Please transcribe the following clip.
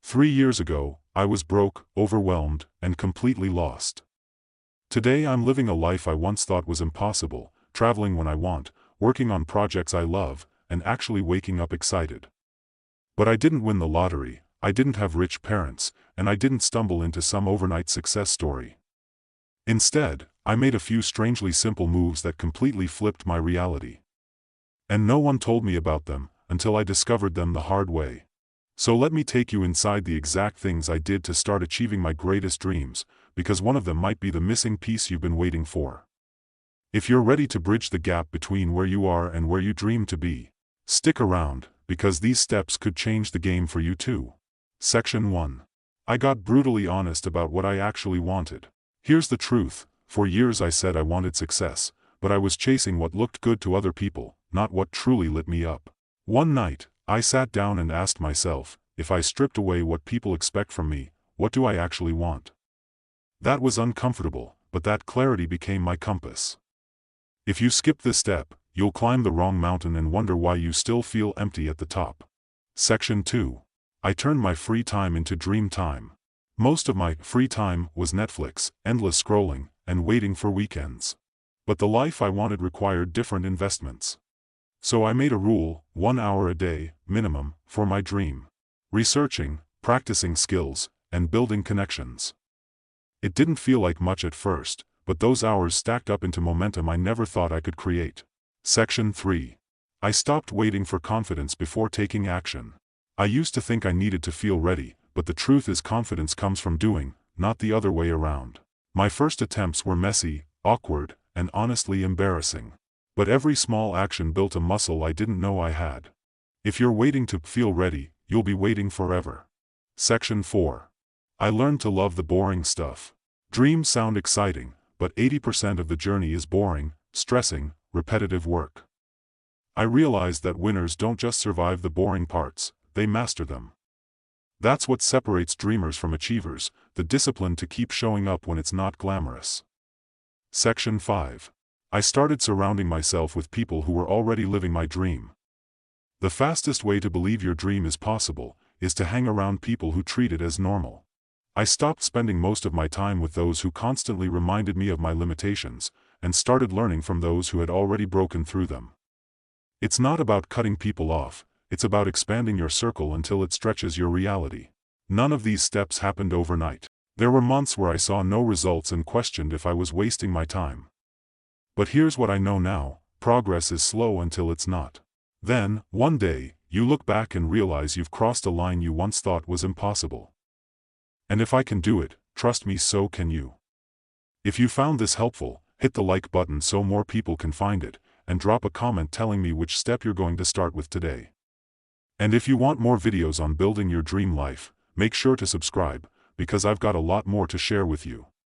3 years ago, I was broke, overwhelmed, and completely lost. Today I'm living a life I once thought was impossible, traveling when I want, working on projects I love, and actually waking up excited. But I didn't win the lottery, I didn't have rich parents, and I didn't stumble into some overnight success story. Instead, I made a few strangely simple moves that completely flipped my reality. And no one told me about them, until I discovered them the hard way. So let me take you inside the exact things I did to start achieving my greatest dreams, because one of them might be the missing piece you've been waiting for. If you're ready to bridge the gap between where you are and where you dream to be, stick around, because these steps could change the game for you too. Section 1. I got brutally honest about what I actually wanted. Here's the truth, for years I said I wanted success, but I was chasing what looked good to other people, not what truly lit me up. One night, I sat down and asked myself, if I stripped away what people expect from me, what do I actually want? That was uncomfortable, but that clarity became my compass. If you skip this step, you'll climb the wrong mountain and wonder why you still feel empty at the top. Section 2. I turned my free time into dream time. Most of my free time was Netflix, endless scrolling, and waiting for weekends. But the life I wanted required different investments. So I made a rule, 1 hour a day, minimum, for my dream. Researching, practicing skills, and building connections. It didn't feel like much at first, but those hours stacked up into momentum I never thought I could create. Section 3. I stopped waiting for confidence before taking action. I used to think I needed to feel ready, but the truth is confidence comes from doing, not the other way around. My first attempts were messy, awkward, and honestly embarrassing. But every small action built a muscle I didn't know I had. If you're waiting to feel ready, you'll be waiting forever. Section 4. I learned to love the boring stuff. Dreams sound exciting, but 80% of the journey is boring, stressing, repetitive work. I realized that winners don't just survive the boring parts, they master them. That's what separates dreamers from achievers, the discipline to keep showing up when it's not glamorous. Section 5. I started surrounding myself with people who were already living my dream. The fastest way to believe your dream is possible, is to hang around people who treat it as normal. I stopped spending most of my time with those who constantly reminded me of my limitations, and started learning from those who had already broken through them. It's not about cutting people off, it's about expanding your circle until it stretches your reality. None of these steps happened overnight. There were months where I saw no results and questioned if I was wasting my time. But here's what I know now, progress is slow until it's not. Then, one day, you look back and realize you've crossed a line you once thought was impossible. And if I can do it, trust me, so can you. If you found this helpful, hit the like button so more people can find it, and drop a comment telling me which step you're going to start with today. And if you want more videos on building your dream life, make sure to subscribe, because I've got a lot more to share with you.